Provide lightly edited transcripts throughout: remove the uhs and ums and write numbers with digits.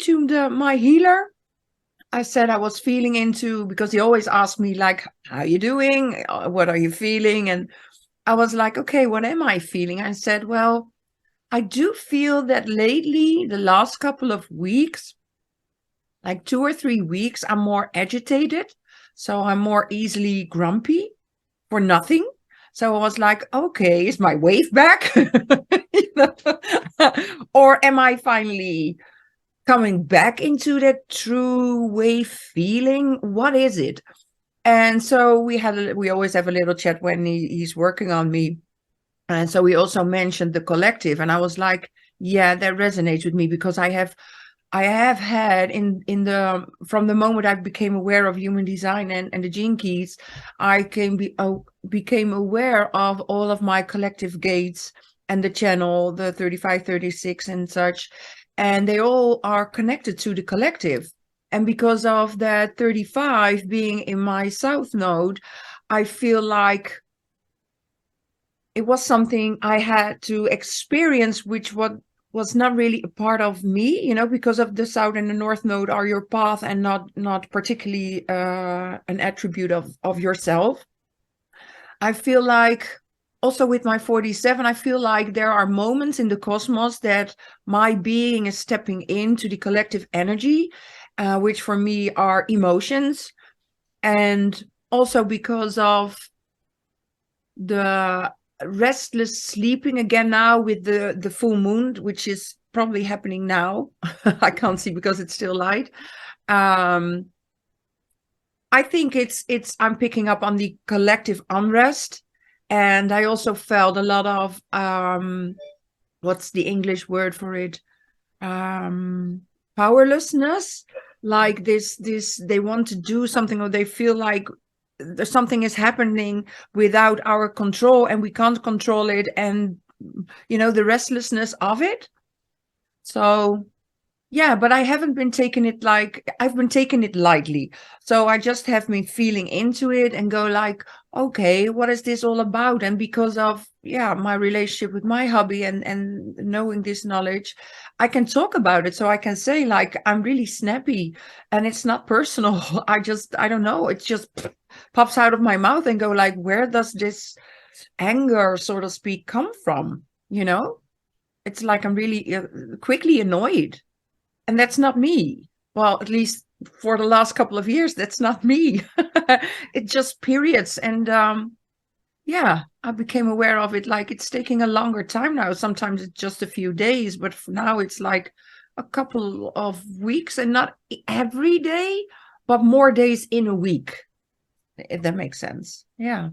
to my healer. I said I was feeling into, because he always asked me like, how are you doing? What are you feeling? And I was like, okay, what am I feeling? I said, well, I do feel that lately, the last couple of weeks, like 2 or 3 weeks, I'm more agitated. So I'm more easily grumpy for nothing. So I was like, okay, is my wave back? Or am I finally coming back into that true wave feeling? What is it? And so we always have a little chat when he's working on me. And so we also mentioned the collective. And I was like, yeah, that resonates with me because I have had in the from the moment I became aware of human design and the gene keys, became aware of all of my collective gates and the channel, the 35, 36 and such, and they all are connected to the collective. And because of that 35 being in my south node, I feel like it was something I had to experience, which was not really a part of me, because of the south and the north node are your path and not particularly an attribute of yourself. I feel like also with my 47, I feel like there are moments in the cosmos that my being is stepping into the collective energy, which for me are emotions. And also because of the restless sleeping again now with the full moon, which is probably happening now. I can't see because it's still light. um I think I'm picking up on the collective unrest, and I also felt a lot of what's the English word for it, um powerlessness, like this they want to do something, or they feel like there's something is happening without our control and we can't control it, and the restlessness of it. So yeah, but I haven't been taking it like I've been taking it lightly. So I just have been feeling into it and go like, okay, what is this all about? And because of my relationship with my hubby and knowing this knowledge, I can talk about it. So I can say like I'm really snappy and it's not personal. I don't know, it just pops out of my mouth and go like, where does this anger, so to speak, come from? You know? It's like I'm really quickly annoyed. And that's not me. Well, at least for the last couple of years, that's not me. It just periods. And I became aware of it. Like it's taking a longer time now. Sometimes it's just a few days, but for now it's like a couple of weeks, and not every day, but more days in a week, if that makes sense. Yeah.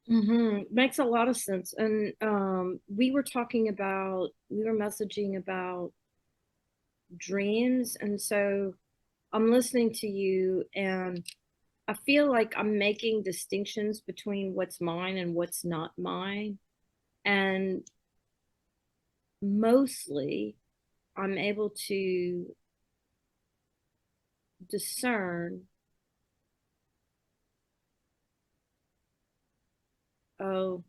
Makes a lot of sense. And we were messaging about dreams. And so I'm listening to you, and I feel like I'm making distinctions between what's mine and what's not mine. And mostly I'm able to discern, oh,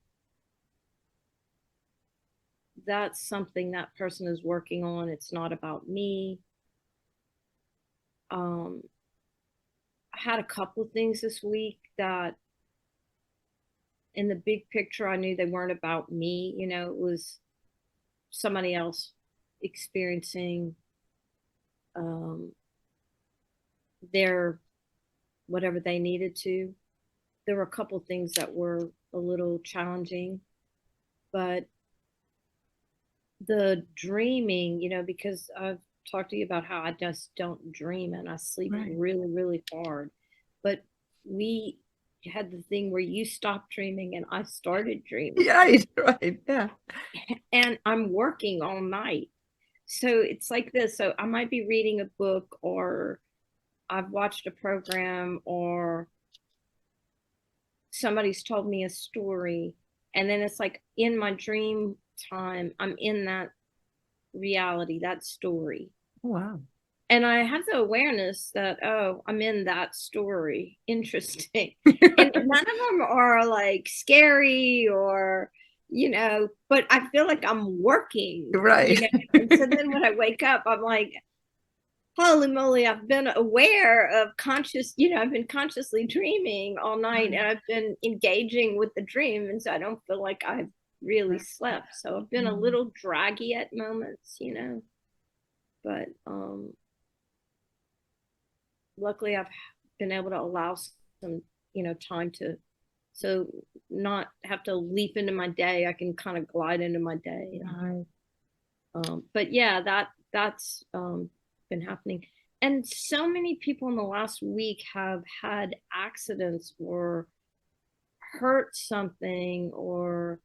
that's something that person is working on. It's not about me. Um, I had a couple of things this week that, in the big picture, I knew they weren't about me. It was somebody else experiencing um, their whatever they needed to. There were a couple of things that were a little challenging, but the dreaming, because I've talked to you about how I just don't dream and I sleep Right. really, really hard. But we had the thing where you stopped dreaming and I started dreaming. Yeah, right. Right. Yeah. And I'm working all night. So it's like this. So I might be reading a book, or I've watched a program, or somebody's told me a story. And then it's like in my dream time, I'm in that reality, that story. Wow. And I have the awareness that, oh, I'm in that story. Interesting. And none of them are like scary or, but I feel like I'm working, Right. And so then when I wake up, I'm like, holy moly, I've been aware of conscious, I've been consciously dreaming all night, and I've been engaging with the dream. And so I don't feel like I've really slept. So I've been a little draggy at moments, but luckily I've been able to allow some, time to, so not have to leap into my day. I can kind of glide into my day. Right. But yeah, that's been happening. And so many people in the last week have had accidents or hurt something or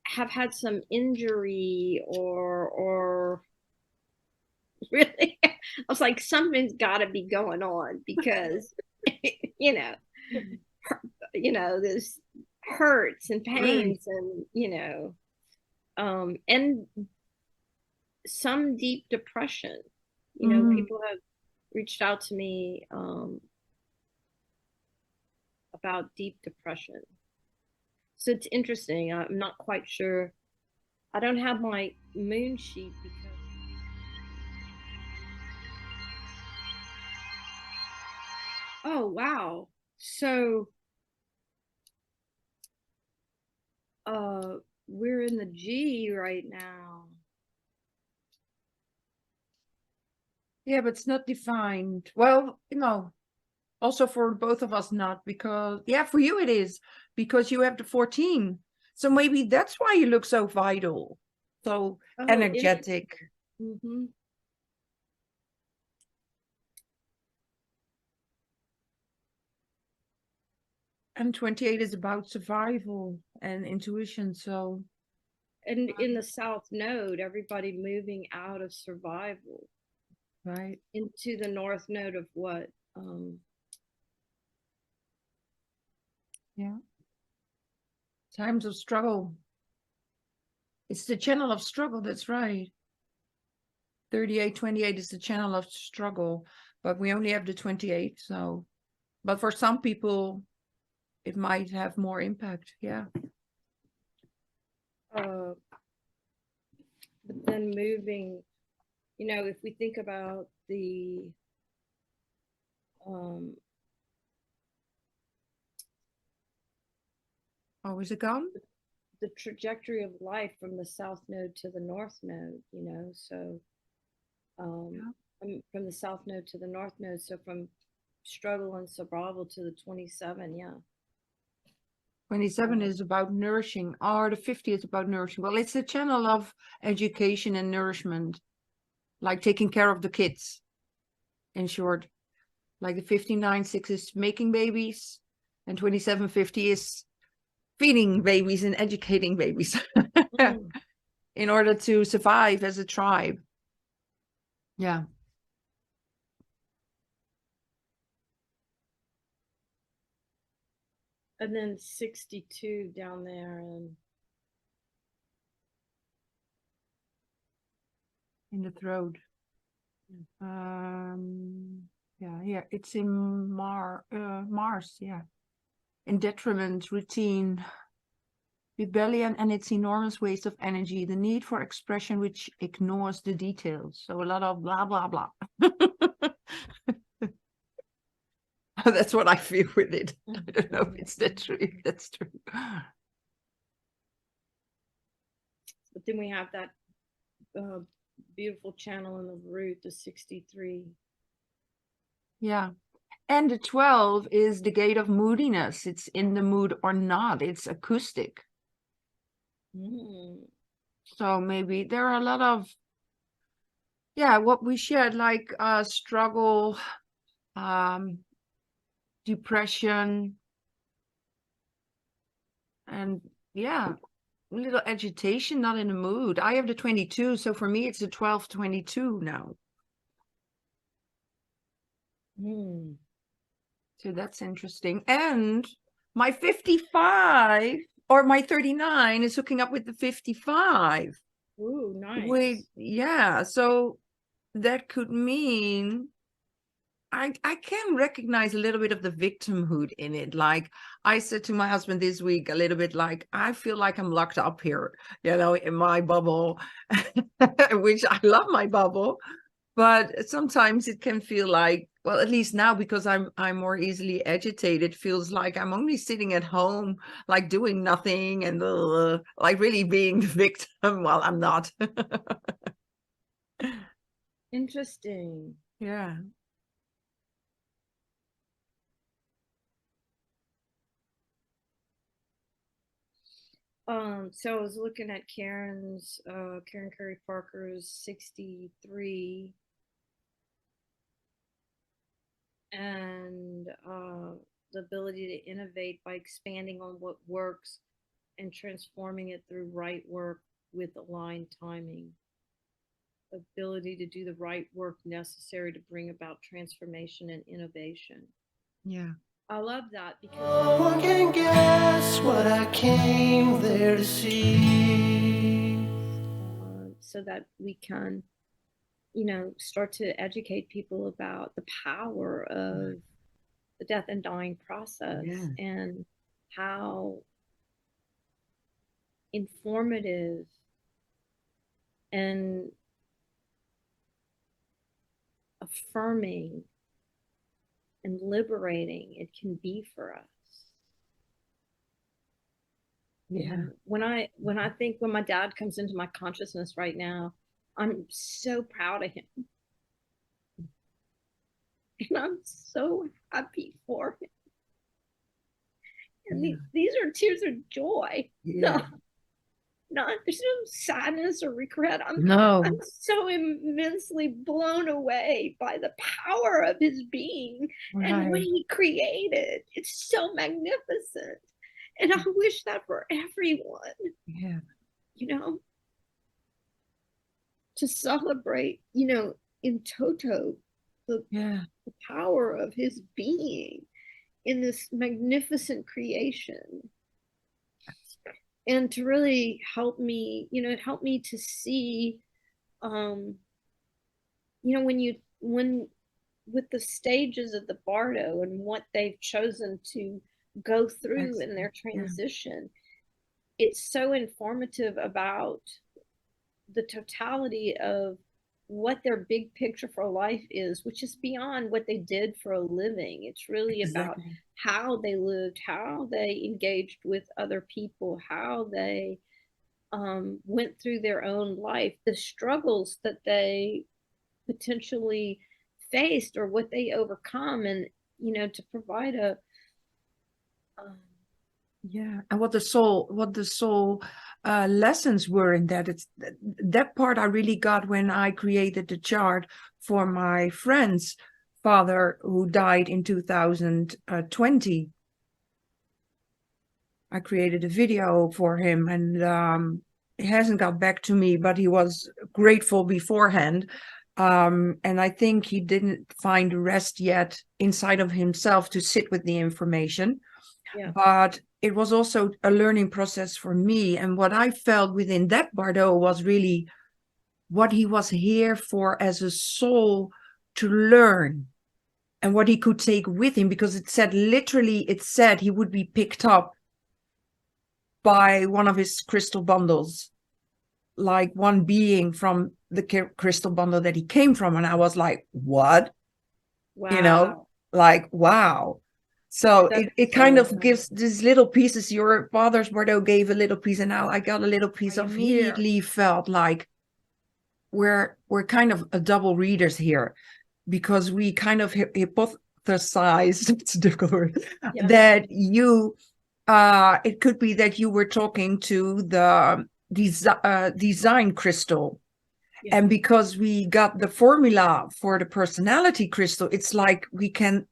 have had some injury or really, I was like, something's got to be going on because you know there's hurts and pains and and some deep depression. People have reached out to me about deep depression. So it's interesting. I'm not quite sure. I don't have my moon sheet because. Oh, wow. So we're in the G right now. Yeah, but it's not defined. Well, also for both of us not, because yeah, for you it is, because you have the 14. So maybe that's why you look so vital, so energetic. Mm-hmm. And 28 is about survival and intuition. So, and in the South Node, everybody moving out of survival, right, into the North Node of what? Yeah, times of struggle. It's the channel of struggle. That's right. 38, 28 is the channel of struggle, but we only have the 28. So, but for some people, it might have more impact. Yeah. But then moving, if we think about the Oh, is it gone? the trajectory of life from the South Node to the North Node, so from the South Node to the North Node, so from struggle and survival to the 27, yeah. 27 is about nourishing, or the 50 is about nourishing. Well, it's a channel of education and nourishment, like taking care of the kids, in short. Like the 59-6 is making babies, and 2750 is feeding babies and educating babies in order to survive as a tribe. Yeah. And then 62 down there, and In the throat. Yeah, it's in Mars, yeah. In detriment, routine, rebellion, and its enormous waste of energy, the need for expression which ignores the details. So a lot of blah, blah, blah. That's what I feel with it. I don't know if it's that true. That's true. But then we have that beautiful channel in the root, the 63. Yeah. And the 12 is the gate of moodiness. It's in the mood or not. It's acoustic. So maybe there are a lot of, what we shared, like struggle, depression, and a little agitation, not in the mood. I have the 22, so for me it's the 12-22 now. So that's interesting. And my 55 or my 39 is hooking up with the 55. Ooh, nice. So that could mean I can recognize a little bit of the victimhood in it. Like I said to my husband this week, a little bit like, I feel like I'm locked up here, in my bubble, which I love my bubble. But sometimes it can feel like, well, at least now, because I'm more easily agitated, feels like I'm only sitting at home, like doing nothing and like really being the victim. Well, I'm not. Interesting. Yeah. So I was looking at Karen Curry Parker's 63, and the ability to innovate by expanding on what works and transforming it through right work with aligned timing. Ability to do the right work necessary to bring about transformation and innovation. Yeah. I love that because no one can guess what I came there to see. So that we can, start to educate people about the power of the death and dying process, Yeah. and how informative and affirming and liberating it can be for us. Yeah. When my dad comes into my consciousness right now, I'm so proud of him. And I'm so happy for him. And Yeah. these are tears of joy. Yeah. No, there's no sadness or regret. No. I'm so immensely blown away by the power of his being and what Right. he created. It's so magnificent. And I wish that for everyone, Yeah. To celebrate, in toto, the, Yeah. the power of his being in this magnificent creation, and to really help me to see, um, when with the stages of the Bardo and what they've chosen to go through in their Yeah. transition, it's so informative about the totality of what their big picture for life is, which is beyond what they did for a living. It's really about Exactly. how they lived, how they engaged with other people, how they went through their own life, the struggles that they potentially faced or what they overcome, and to provide a um, Yeah. And what the soul lessons were in that. It's that part I really got when I created the chart for my friend's father who died in 2020. I created a video for him, and he hasn't got back to me, but he was grateful beforehand. And I think he didn't find rest yet inside of himself to sit with the information. yeah, But it was also a learning process for me. And what I felt within that Bardo was really what he was here for as a soul to learn, and what he could take with him, because it said he would be picked up by one of his crystal bundles, like one being from the crystal bundle that he came from. And I was like, what? wow, Like, wow. So that's it kind so of gives these little pieces. Your father's Bardo gave a little piece, and now I got a little piece I of. am He here. immediately felt like we're kind of a double readers here, because we kind of hypothesized, it's a difficult word, Yeah. that it could be that you were talking to the design crystal. Yeah. And because we got the formula for the personality crystal, it's like we can,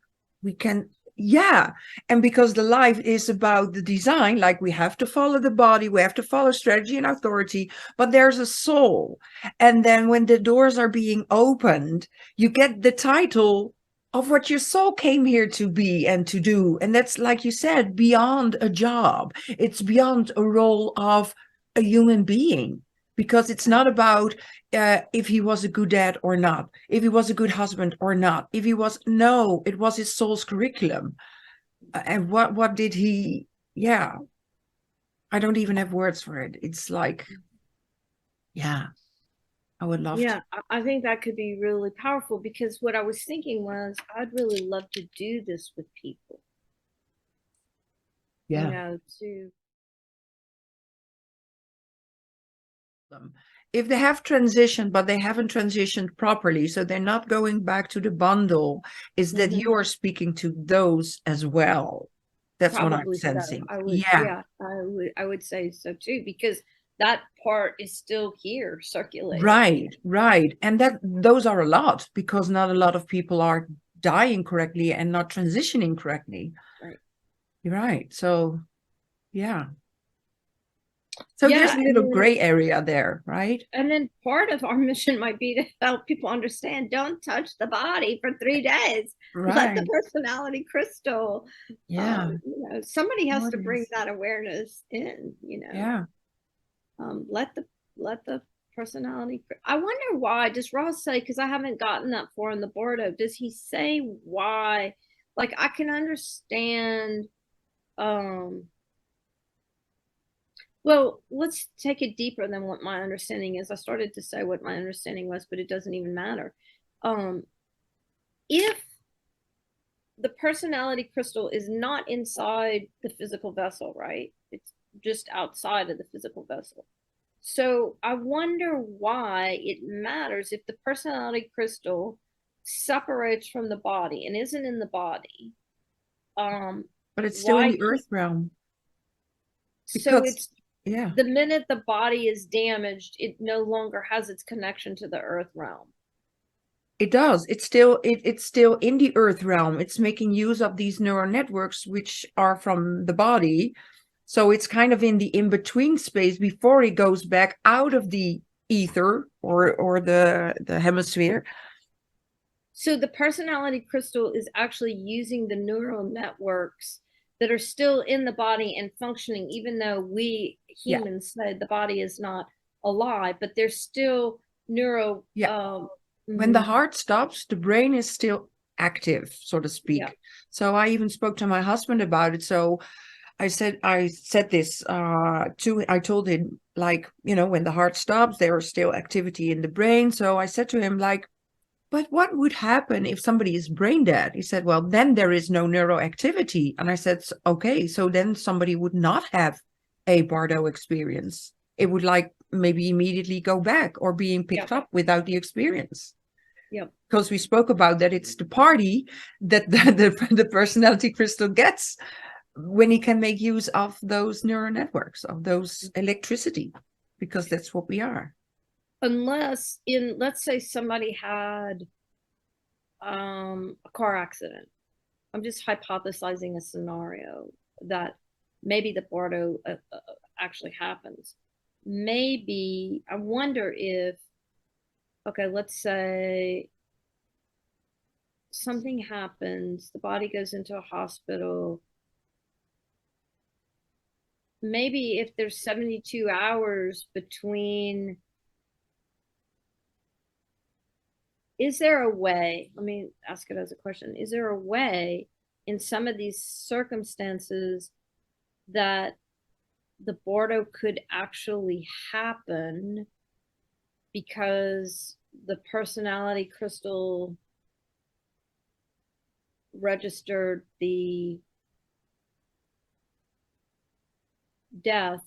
yeah. And because the life is about the design, like we have to follow the body, we have to follow strategy and authority, but there's a soul. And then when the doors are being opened, you get the title of what your soul came here to be and to do. And that's, like you said, beyond a job. It's beyond a role of a human being, because it's not about if he was a good dad or not, if he was a good husband or not, if he was, no, it was his soul's curriculum. And what did he, yeah, I don't even have words for it. It's like, yeah. I would love Yeah, to. I think that could be really powerful, because what I was thinking was I'd really love to do this with people, Yeah. to Them. If they have transitioned, but they haven't transitioned properly, so they're not going back to the bundle, is that Mhm. you are speaking to those as well. That's what I'm Probably so. sensing. I would, Yeah, yeah, I would say so too, because that part is still here circulating. right, right. And that those are a lot because not a lot of people are dying correctly and not transitioning correctly. Right. You're right. So, yeah. So there's Yeah, a little gray area there, right? and then part of our mission might be to help people understand, don't touch the body for 3 days. Let the Right. personality crystal, Yeah. somebody has to bring Gorgeous. that awareness in, Yeah. let the personality. I wonder why. Does Ross say? Because I haven't gotten that far in the Bardo. Does he say why? Like, I can understand. Um, well, let's take it deeper than what my understanding is. I started to say what my understanding was, but it doesn't even matter. Um, if the personality crystal is not inside the physical vessel, right? It's just outside of the physical vessel. So I wonder why it matters if the personality crystal separates from the body and isn't in the body. But it's still in Why? the earth realm So because, it's yeah. the minute the body is damaged, it no longer has its connection to the earth realm. It does. It's still in the earth realm. It's making use of these neural networks which are from the body. So it's kind of in the in-between space before it goes back out of the ether or the hemisphere. So the personality crystal is actually using the neural networks that are still in the body and functioning, even though we Yeah. humans said the body is not alive, but there's still neuro. Yeah. When the heart stops, the brain is still active, so to Yeah. speak. So I even spoke to my husband about it. So I said this I told him, like, when the heart stops, there is still activity in the brain. So I said to him, like, but what would happen if somebody is brain dead? He said, well, then there is no neuroactivity. And I said, okay, so then somebody would not have a Bardo experience. It would, like, maybe immediately go back or being picked up without the experience. Yep. Because we spoke about that it's the party that the personality crystal gets when he can make use of those neural networks, of those electricity, because that's what we are. Unless let's say somebody had a car accident. I'm just hypothesizing a scenario that maybe the Bardo actually happens. Maybe I wonder if, okay, let's say something happens, the body goes into a hospital. Maybe if there's 72 hours between, is there a way, let me ask it as a question, is there a way in some of these circumstances that the Bardo could actually happen because the personality crystal registered the death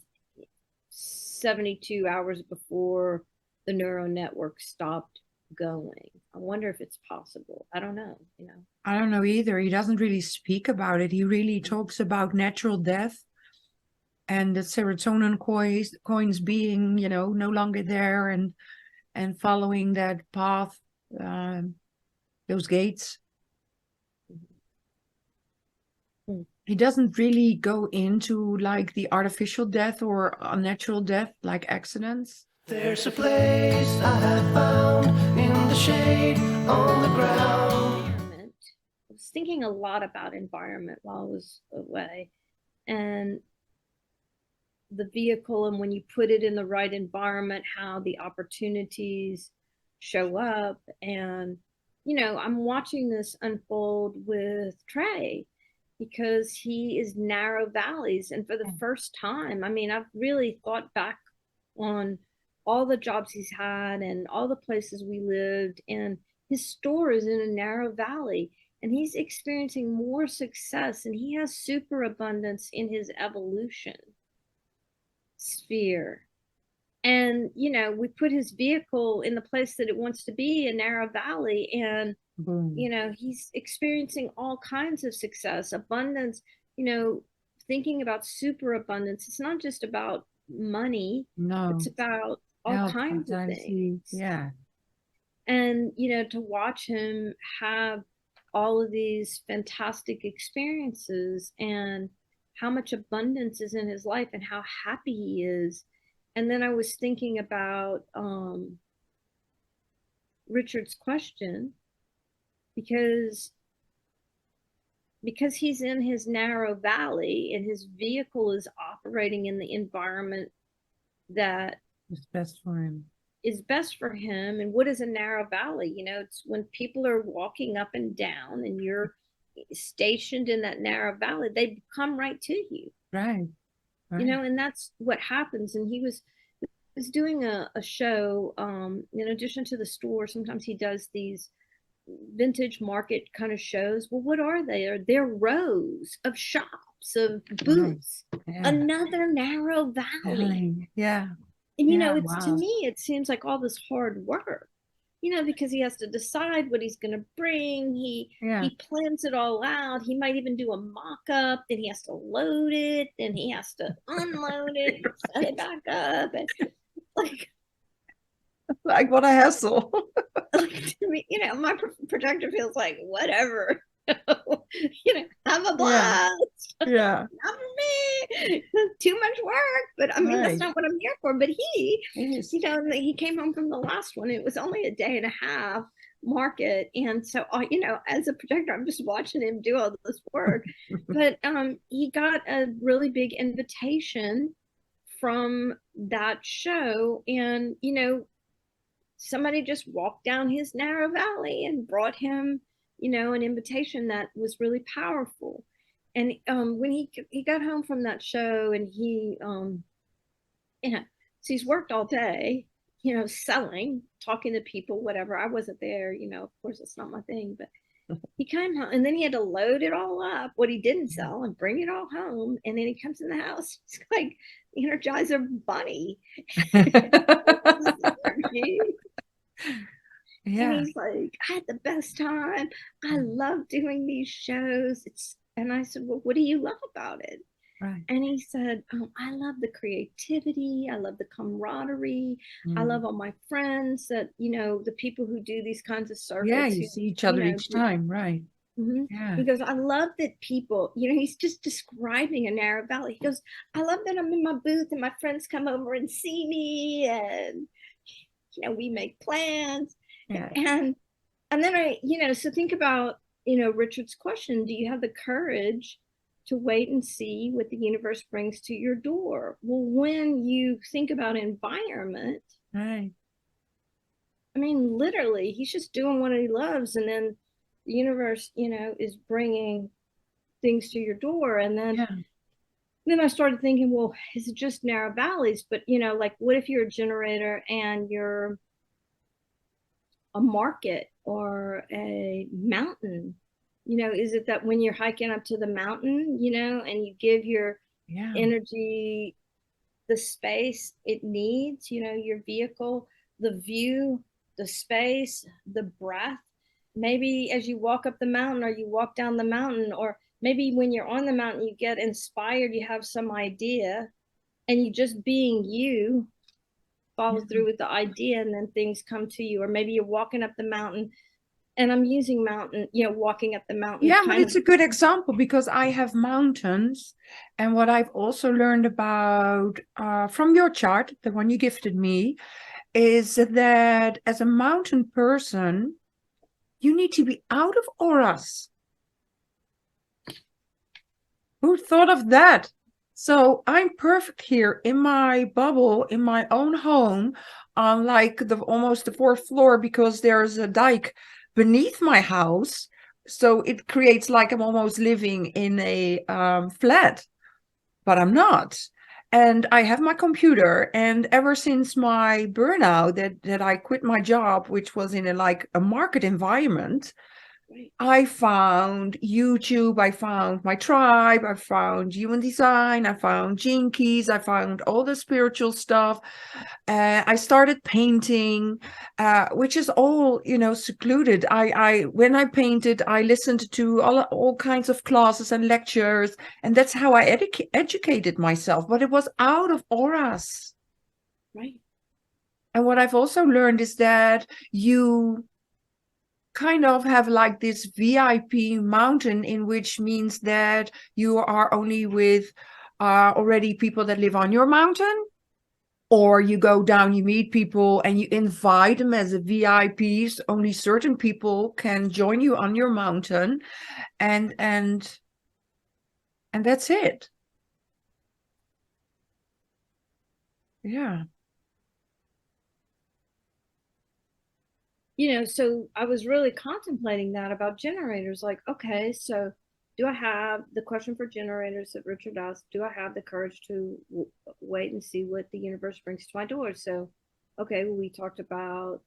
72 hours before the neural network stopped going? I wonder if it's possible. I don't know, I don't know either. He doesn't really speak about it. He really talks about natural death and the serotonin coins being, no longer there, and following that path, those gates. He doesn't really go into, like, the artificial death or unnatural death, like accidents. There's a place I have found in the shade on the ground. Environment. I was thinking a lot about environment while I was away, and the vehicle, and when you put it in the right environment, how the opportunities show up. And I'm watching this unfold with Trey, because he is narrow valleys, and for the first time, I mean, I've really thought back on all the jobs he's had and all the places we lived, and his store is in a narrow valley, and he's experiencing more success, and he has superabundance in his evolution sphere. And we put his vehicle in the place that it wants to be, a narrow valley, and Boom. he's experiencing all kinds of success, abundance, thinking about superabundance. It's not just about money. No. It's about all Health, kinds of vitality. things. Yeah. And to watch him have all of these fantastic experiences and how much abundance is in his life and how happy he is. And then I was thinking about Richard's question, because he's in his narrow valley and his vehicle is operating in the environment that It's best for him. is best for him. And what is a narrow valley? It's when people are walking up and down and you're stationed in that narrow valley, they come right to you. Right. And that's what happens. And he was doing a show, in addition to the store. Sometimes he does these vintage market kind of shows. Well, what are they? They're rows of shops, of booths, another narrow valley. Yeah. And it's, to me, it seems like all this hard work, because he has to decide what he's going to bring. He plans it all out. He might even do a mock-up, then he has to load it, then he has to unload it, set it back up, and like what a hassle. To me, my projector feels like whatever. Have a blast. Yeah. Not for me. Too much work. But I mean, that's not what I'm here for. But he came home from the last one. It was only a day and a half market. And so, as a projector, I'm just watching him do all this work. But he got a really big invitation from that show. And, somebody just walked down his narrow valley and brought him, an invitation that was really powerful. And when he got home from that show, and he, so he's worked all day, selling, talking to people, whatever. I wasn't there, of course, it's not my thing, but he came home, and then he had to load it all up, what he didn't sell, and bring it all home. And then he comes in the house, it's like Energizer Bunny. Yeah. And he's like, I had the best time. I love doing these shows. And I said, well, what do you love about it? Right. And he said, I love the creativity. I love the camaraderie. I love all my friends that, the people who do these kinds of circuits. Yeah, you see each other each time, right? Mm-hmm. Yeah. He goes, I love that people, he's just describing a narrow valley. He goes, I love that I'm in my booth and my friends come over and see me, and, we make plans. Yeah. And then I, so think about, Richard's question, do you have the courage to wait and see what the universe brings to your door? Well, when you think about environment, right. I mean, literally, he's just doing what he loves, and then the universe, is bringing things to your door. And then I started thinking, well, is it just narrow valleys? But, like, what if you're a generator and you're a market or a mountain? Is it that when you're hiking up to the mountain, and you give your energy the space it needs, your vehicle, the view, the space, the breath? Maybe as you walk up the mountain or you walk down the mountain, or maybe when you're on the mountain, you get inspired, you have some idea, and you just being you, follow through with the idea, and then things come to you. Or maybe you're walking up the mountain, and I'm using mountain, walking up the mountain. Yeah, but it's a good example, because I have mountains. And what I've also learned about from your chart, the one you gifted me, is that as a mountain person, you need to be out of auras. Who thought of that? So I'm perfect here in my bubble, in my own home, on like almost the 4th floor, because there's a dike beneath my house. So it creates like I'm almost living in a flat, but I'm not. and I have my computer. And ever since my burnout, that I quit my job, which was in a market environment, Right. I found YouTube, I found my tribe, I found human design, I found gene keys, I found all the spiritual stuff. I started painting, which is all, secluded. When I painted, I listened to all kinds of classes and lectures, and that's how I educated myself. But it was out of auras. Right. And what I've also learned is that you kind of have like this VIP mountain, in which means that you are only with already people that live on your mountain, or you go down, you meet people and you invite them as a VIPs. Only certain people can join you on your mountain, and that's it. Yeah. So I was really contemplating that about generators. Like, okay, so do I have the question for generators that Richard asked? Do I have the courage to wait and see what the universe brings to my door? So, okay, well, we talked about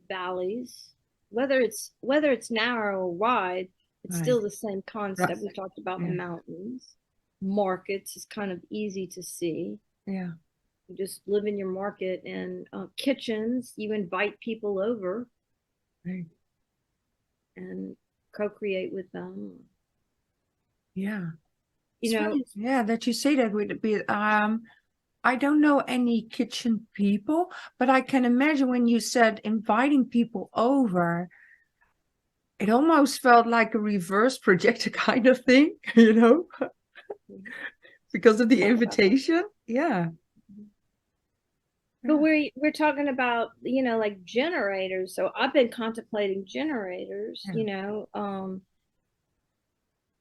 valleys, whether it's narrow or wide, it's Right. still the same concept. Right. We talked about Yeah. mountains. Markets is kind of easy to see. Yeah. You just live in your market, and kitchens, you invite people over Right. and co-create with them. Yeah. You It's know, funny, yeah, that you say that with a bit. I don't know any kitchen people, but I can imagine when you said inviting people over, it almost felt like a reverse projector kind of thing, because of the invitation. Yeah. but we're talking about, like generators. So I've been contemplating generators,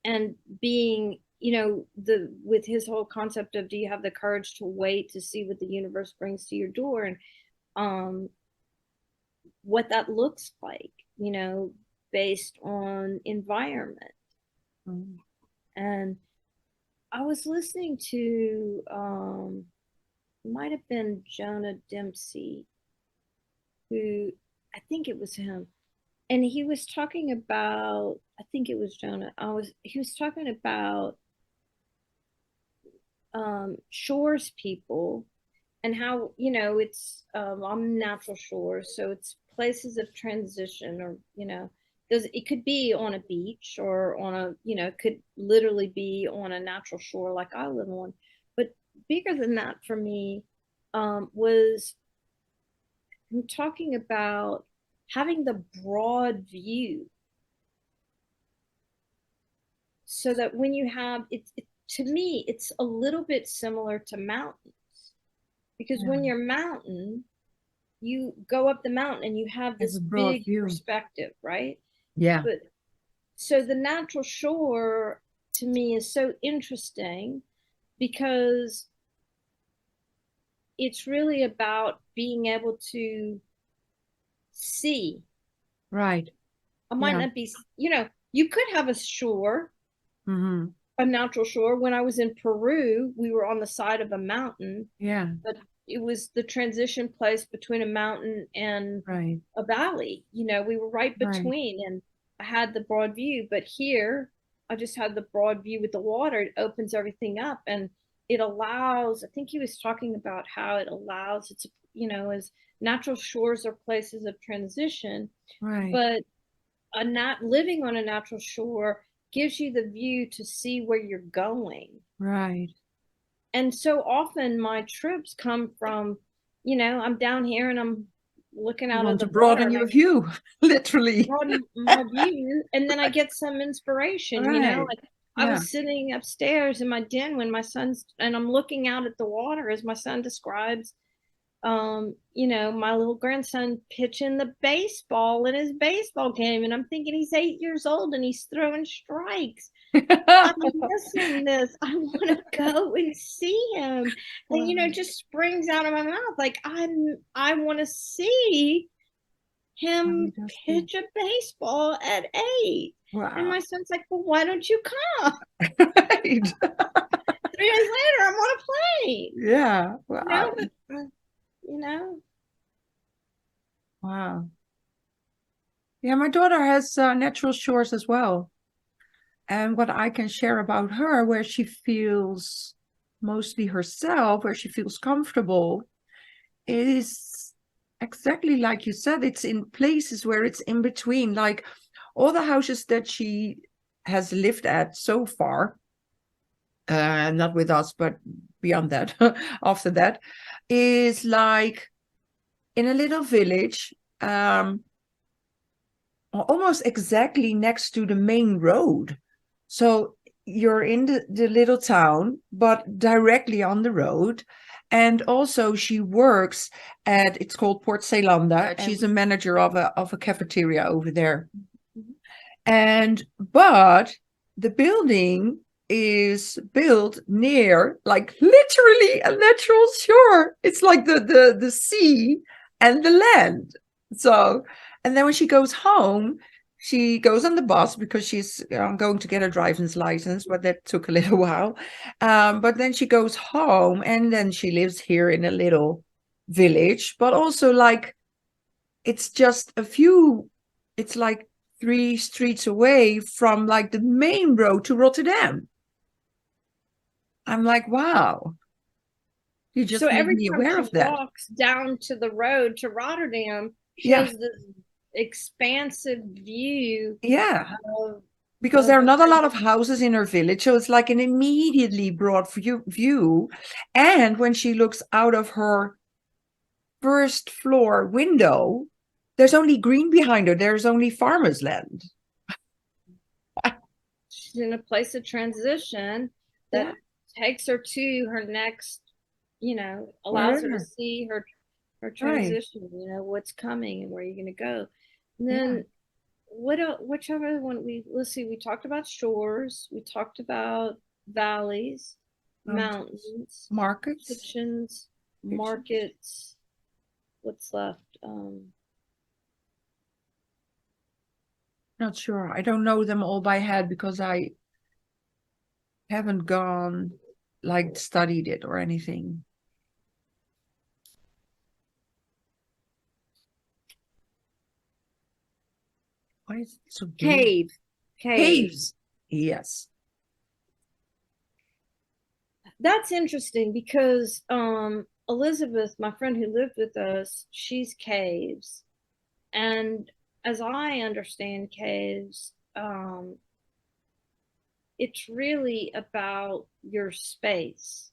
and being, with his whole concept of, do you have the courage to wait to see what the universe brings to your door, and what that looks like, based on environment. Mm. And I was listening to might have been Jonah Dempsey, who, I think it was him, and he was talking about, I think it was Jonah. He was talking about shores people, and how, it's on natural shores, so it's places of transition, or it could be on a beach, or on a, it could literally be on a natural shore like I live on. But bigger than that for me, was talking about having the broad view, so that when you have to me, it's a little bit similar to mountains, because when you're mountain, you go up the mountain and you have this big perspective, right? Yeah. But so the natural shore to me is so interesting, because it's really about being able to see. Right. I might not be, you could have a shore, a natural shore. When I was in Peru, we were on the side of a mountain. Yeah. But it was the transition place between a mountain and a valley. We were right between, and I had the broad view. But here, I just had the broad view with the water. It opens everything up, and it allows, I think he was talking about how it allows, it's, as natural shores are places of transition, but not living on a natural shore gives you the view to see where you're going. Right. And so often my trips come from, I'm down here and I'm looking out of the broaden your view, literally. Broaden my view, and then I get some inspiration, like I was sitting upstairs in my den when my son's, and I'm looking out at the water as my son describes, my little grandson pitching the baseball in his baseball game, and I'm thinking he's 8 years old and he's throwing strikes. I'm missing this. I want to go and see him. And it just springs out of my mouth. Like, I want to see him pitch a baseball at 8. Wow. And my son's like, well, why don't you come? 3 days later, Yeah. You Wow. know, but you know, Wow. Yeah, my daughter has natural shores as well. And what I can share about her, where she feels mostly herself, where she feels comfortable, is exactly like you said. It's in places where it's in between. Like all the houses that she has lived at so far, not with us, but beyond that, after that, is like in a little village, almost exactly next to the main road. So you're in the little town, but directly on the road. And also she works at, it's called Port Zeelanda. She's a manager of a cafeteria over there. But the building is built near, like literally a natural shore. It's like the sea and the land. So, and then when she goes home, she goes on the bus because she's going to get a driver's license, but that took a little while. But then she goes home, and then she lives here in a little village, but also like it's just a few, it's like 3 streets away from like the main road to Rotterdam. I'm like, wow, you just so made every me time aware she of that. walks down to the road to Rotterdam, she Yeah, has this expansive view yeah. of Because there are the not a lot of houses in her village, so it's like an immediately broad view. And when she looks out of her first floor window, there's only green behind her. There's only farmer's land. she's in a place of transition that Yeah, takes her to her next, allows her to wherever. see her Right. transition, what's coming and where you're going to go. And Yeah. then which other one let's see, we talked about shores, we talked about valleys, mountains, Markets. kitchens, markets. What's left? Not sure. I don't know them all by head because I haven't gone, like, studied it or anything. Why is it so big? Cave. Caves. Yes. That's interesting because Elizabeth, my friend who lived with us, she's caves. And as I understand caves, it's really about your space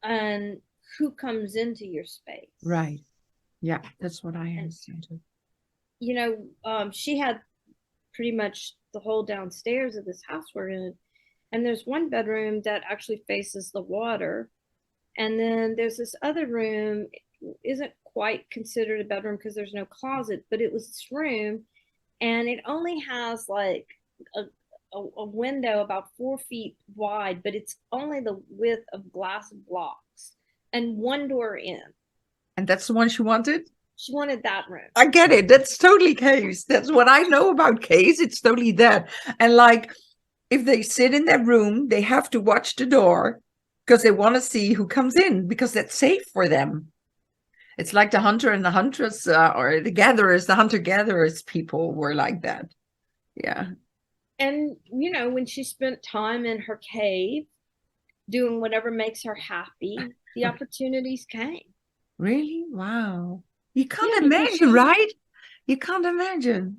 and who comes into your space. Right. Yeah, that's what I understand too. She had pretty much the whole downstairs of this house we're in. And there's one bedroom that actually faces the water. And then there's this other room, isn't quite considered a bedroom because there's no closet, but it was this room. And it only has like a window about 4 feet wide, but it's only the width of glass blocks and one door in. And that's the one she wanted? She wanted that room. I get it. That's totally caves. That's what I know about caves. It's totally that. And like, if they sit in their room, they have to watch the door because they want to see who comes in because that's safe for them. It's like the hunter and the huntress, or the gatherers, the hunter-gatherers people were like that. Yeah. And, when she spent time in her cave doing whatever makes her happy, the opportunities came. Really? Wow. You can't Yeah, imagine, right? You can't imagine.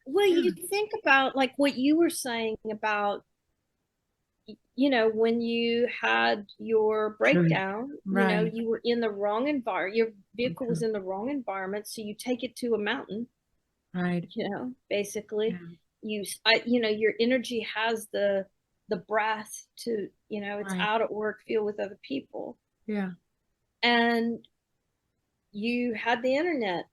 Well, you think about like what you were saying about, when you had your breakdown, Right. you were in the wrong environment. Your vehicle was in the wrong environment. So you take it to a mountain, Right. basically. Yeah. Your energy has the breath to, it's Right. out at work, feel with other people. Yeah. And you had the internet.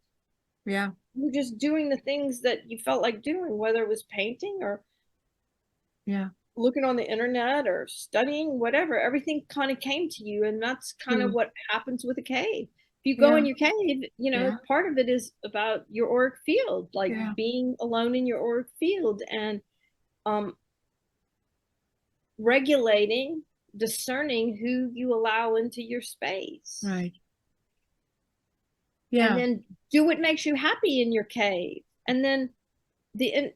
Yeah. You were just doing the things that you felt like doing, whether it was painting or Yeah. looking on the internet or studying, whatever. Everything kind of came to you. And that's kind of what happens with a cave. If you go in your cave, part of it is about your auric field, like being alone in your auric field and regulating discerning who you allow into your space. Right. Yeah. And then do what makes you happy in your cave. And then the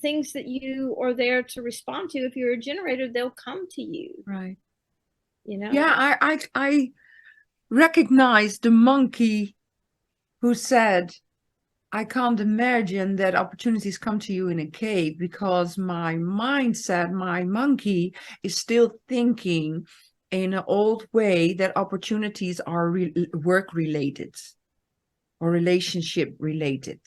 things that you are there to respond to, if you're a generator, they'll come to you. Right. Yeah, I recognize the monkey who said, I can't imagine that opportunities come to you in a cave, because my mindset, my monkey, is still thinking in an old way that opportunities are work related or relationship related.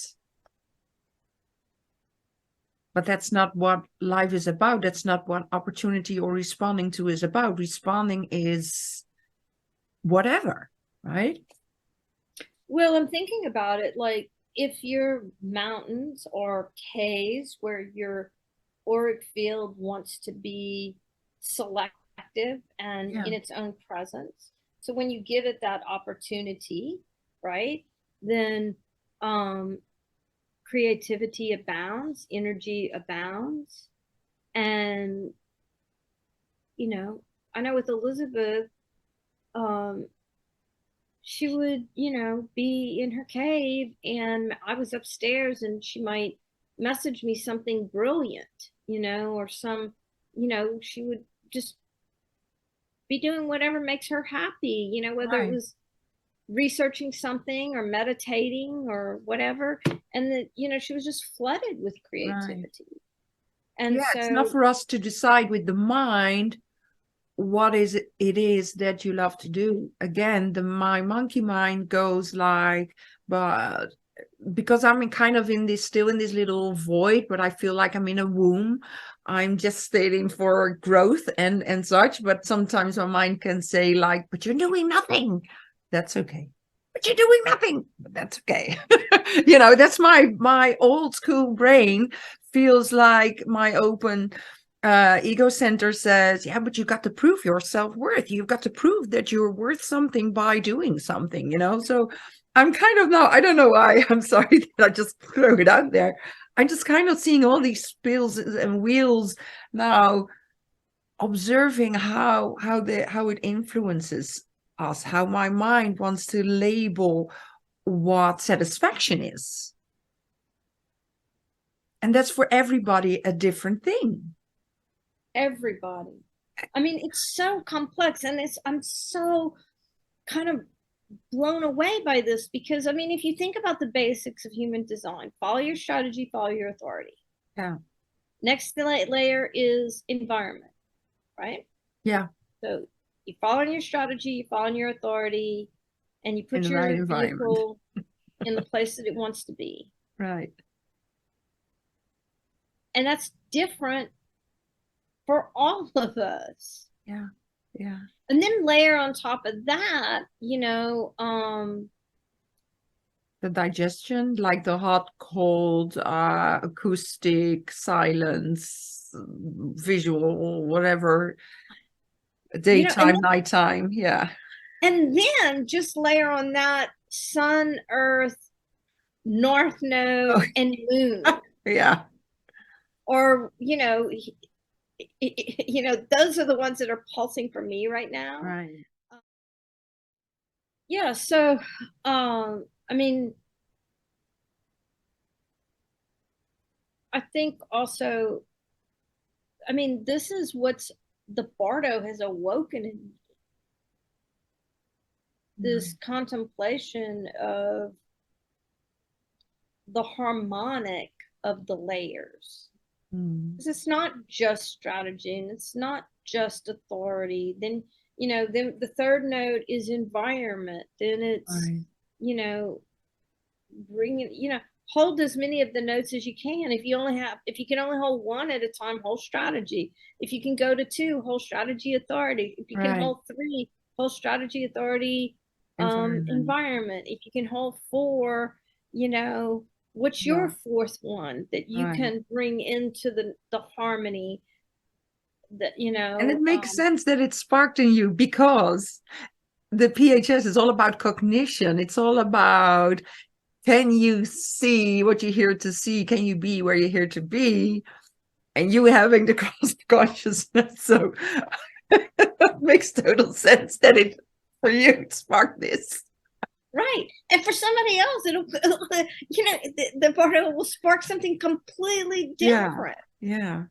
But that's not what life is about. That's not what opportunity or responding to is about. Responding is whatever, right? Well, I'm thinking about it like, if your mountains or caves where your auric field wants to be selective and in its own presence. So when you give it that opportunity, right, then creativity abounds, energy abounds. And, I know with Elizabeth, she would, be in her cave and I was upstairs and she might message me something brilliant, or she would just be doing whatever makes her happy, whether it was researching something or meditating or whatever. And that, she was just flooded with creativity. And so it's not for us to decide with the mind what it is that you love to do. Again, my monkey mind goes like, but because I'm still in this little void, but I feel like I'm in a womb. I'm just stating for growth and such. But sometimes my mind can say like, but you're doing nothing. That's okay. But you're doing nothing. But that's okay. That's my old school brain feels like my open ego center says, yeah, but you got to prove your self-worth. You've got to prove that you're worth something by doing something, So I'm kind of now, I don't know why, I'm sorry that I just throw it out there. I'm just kind of seeing all these spills and wheels now, observing how it influences us, how my mind wants to label what satisfaction is. And that's for everybody a different thing. Everybody. I mean, it's so complex, and I'm so kind of blown away by this, because I mean, if you think about the basics of human design, follow your strategy, follow your authority. Yeah. Next layer is environment, right? Yeah. So you follow your strategy, you follow your authority, and you put your right vehicle in the place that it wants to be. Right. And that's different for all of us. Yeah. Yeah. And then layer on top of that, the digestion, like the hot, cold, acoustic, silence, visual, whatever, daytime, nighttime. Yeah. And then just layer on that sun, earth, north node, and moon. Yeah. Or, those are the ones that are pulsing for me right now. Right. Yeah. So, I mean, I think also, I mean, this is what's the Bardo has awoken in this contemplation of the harmonic of the layers. Because it's not just strategy and it's not just authority. Then, then the third node is environment. Then it's, bring it, hold as many of the notes as you can. If you can only hold one at a time, hold strategy. If you can go to 2, hold strategy, authority. If you can hold 3, hold strategy, authority, environment. If you can hold 4, what's your 4th one that you can bring into the harmony that, and it makes sense that it sparked in you, because the PHS is all about cognition. It's all about, can you see what you're here to see? Can you be where you're here to be? and you having the cross consciousness. So it makes total sense that it for you it sparked this. Right. And for somebody else, it'll the Bardo will spark something completely different. Yeah.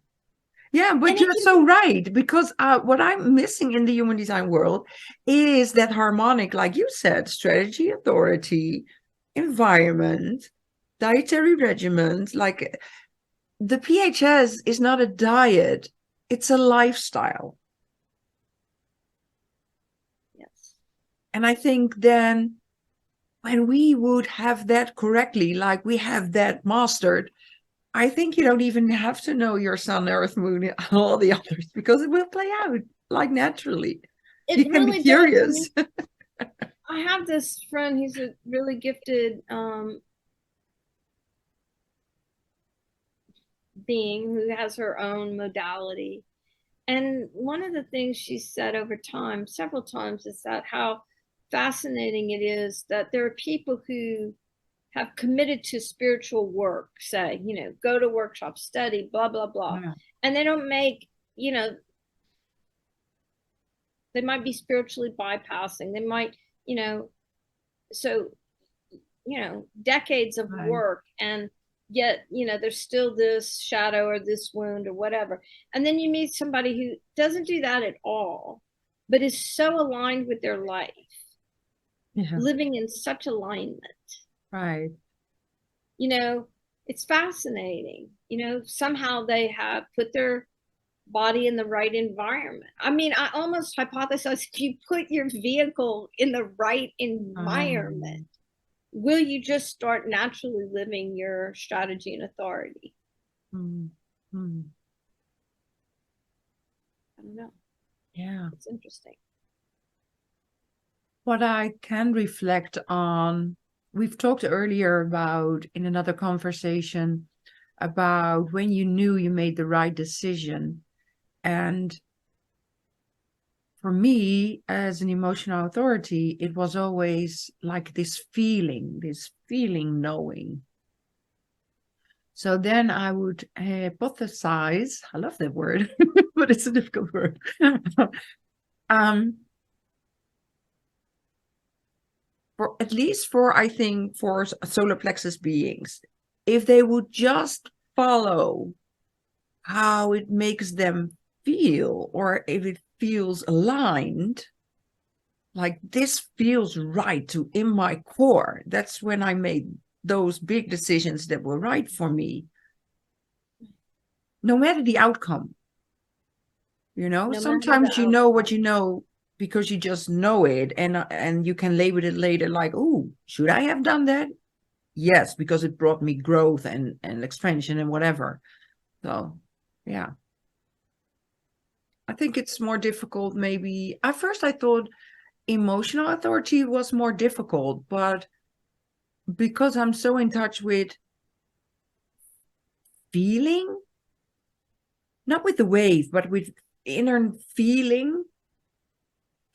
But And you're so right, because what I'm missing in the human design world is that harmonic, like you said, strategy, authority, environment, dietary regimen. Like the PHS is not a diet, it's a lifestyle. Yes. And I think then when we would have that correctly, like we have that mastered, I think you don't even have to know your sun, earth, moon, and all the others, because it will play out like naturally. You can be curious. I have this friend who's a really gifted being who has her own modality. And one of the things she said over time, several times, is that how fascinating it is that there are people who have committed to spiritual work, say, go to workshops, study, blah, blah, blah. Yeah. And they don't make, they might be spiritually bypassing. They might, so, decades of work, and yet, there's still this shadow or this wound or whatever. And then you meet somebody who doesn't do that at all, but is so aligned with their life, living in such alignment. Right. It's fascinating. Somehow they have put their body in the right environment. I mean, I almost hypothesize, if you put your vehicle in the right environment, will you just start naturally living your strategy and authority? I don't know. Yeah. It's interesting. What I can reflect on, we've talked earlier about, in another conversation, about when you knew you made the right decision. And for me, as an emotional authority, it was always like this feeling knowing. So then I would hypothesize, I love that word, but it's a difficult word. For at least for, I think, for solar plexus beings, if they would just follow how it makes them feel, or if it feels aligned, like this feels right to in my core, that's when I made those big decisions that were right for me, no matter the outcome. Sometimes you know what you know because you just know it, and you can label it later like, oh, should I have done that? Yes, because it brought me growth and expansion and whatever. So yeah, I think it's more difficult. Maybe at first I thought emotional authority was more difficult, but because I'm so in touch with feeling, not with the wave, but with inner feeling,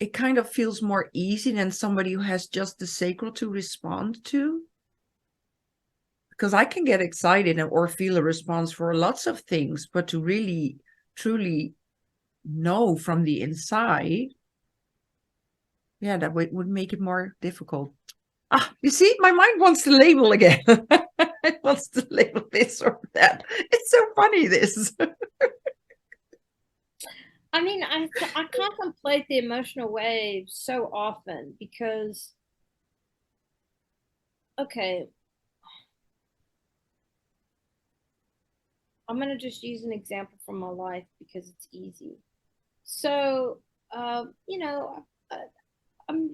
it kind of feels more easy than somebody who has just the sacral to respond to. Because I can get excited or feel a response for lots of things, but to really, truly know from the inside, yeah, that would make it more difficult. You see, my mind wants to label again. It wants to label this or that. It's so funny, this. I mean, I contemplate the emotional waves so often because, okay, I'm going to just use an example from my life because it's easy. So, I'm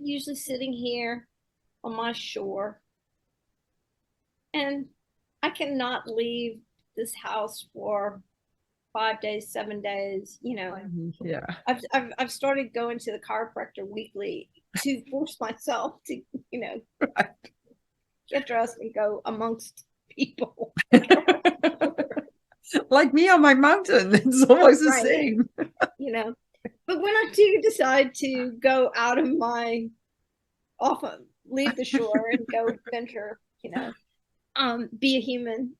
usually sitting here on my shore, and I cannot leave this house for 5 days, 7 days. Yeah. I've started going to the chiropractor weekly to force myself to, right. Get dressed and go amongst people. Like me on my mountain, it's almost the same. But when I do decide to go out of leave the shore and go venture, be a human.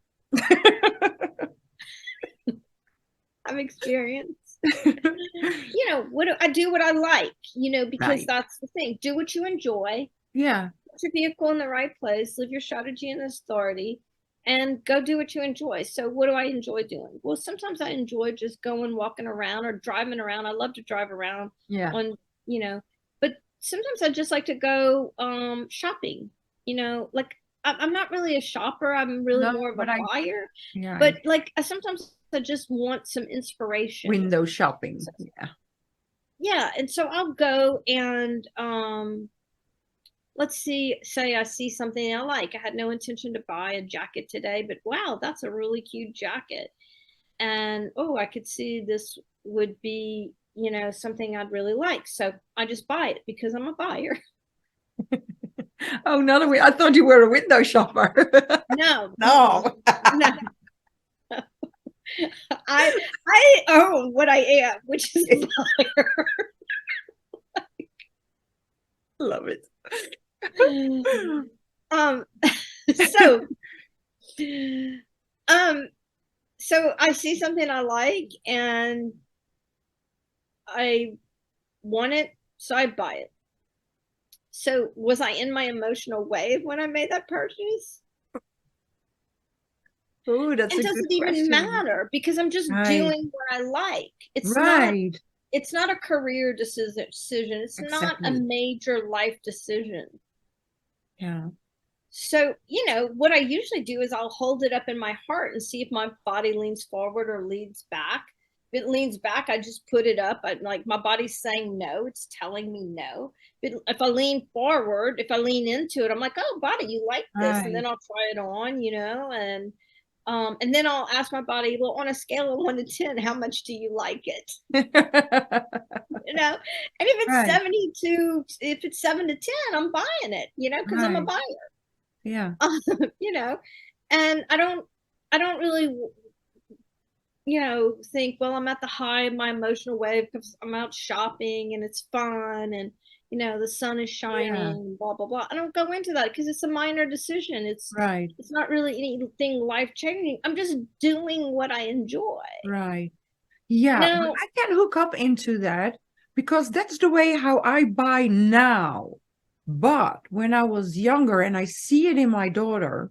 have experience. You know, I do what I like, you know, because Right. that's the thing. Do what you enjoy. Yeah. Put your vehicle in the right place. Live your strategy and authority, and go do what you enjoy. So, what do I enjoy doing? Well, sometimes I enjoy just going, walking around, or driving around. I love to drive around Yeah. on, you know, but sometimes I just like to go shopping. You know, like I'm not really a shopper. I'm really No, more of a but buyer. yeah, But like sometimes I just want some inspiration. window shopping. So, Yeah. yeah, and so I'll go and let's see, say I see something I like. I had no intention to buy a jacket today, but wow, that's a really cute jacket. And oh, I could see this would be, you know, something I'd really like. So I just buy it because I'm a buyer. Oh, another way. I thought you were a window shopper. No, No. no. I own what I am, which is a buyer. Love it. um so um so I see something I like and I want it, so I buy it. So was I in my emotional wave when I made that purchase? Oh, that's It a good doesn't even question. matter because I'm just Right. doing what I like. Right. It's not a career decision. It's not a Exactly. major life decision. Yeah. So, you know, what I usually do is I'll hold it up in my heart and see if my body leans forward or leans back. If it leans back, I just put it up. Like my body's saying no, it's telling me no. But if I lean forward, if I lean into it, I'm like, oh, body, you like this. And Right. then I'll try it on, you know, and then I'll ask my body, well, on a scale of 1 to 10, how much do you like it? You know, and if it's Right. 72, if it's 7 to 10, I'm buying it, you know, because I'm a Right. buyer. Yeah. You know, and I don't really, you know, think, well, I'm at the high of my emotional wave because I'm out shopping and it's fun and, you know, the sun is shining Yeah. and blah, blah, blah. I don't go into that because it's a minor decision. Right. It's not really anything life changing. I'm just doing what I enjoy. Right. Yeah. But Now, I can hook up into that because that's the way how I buy now. But when I was younger, and I see it in my daughter,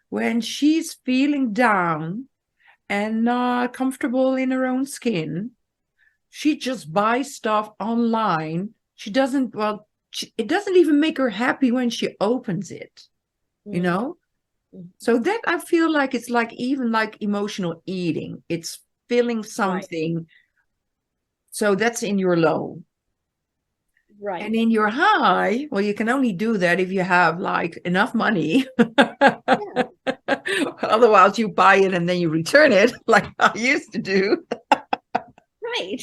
when she's feeling down and not comfortable in her own skin, she just buys stuff online. She doesn't, well, it doesn't even make her happy when she opens it, you know? So that I feel like it's like even like emotional eating. It's feeling something. So that's in your low. right. And in your high, well, you can only do that if you have like enough money. Yeah. Otherwise, you buy it and then you return it, like I used to do. Right.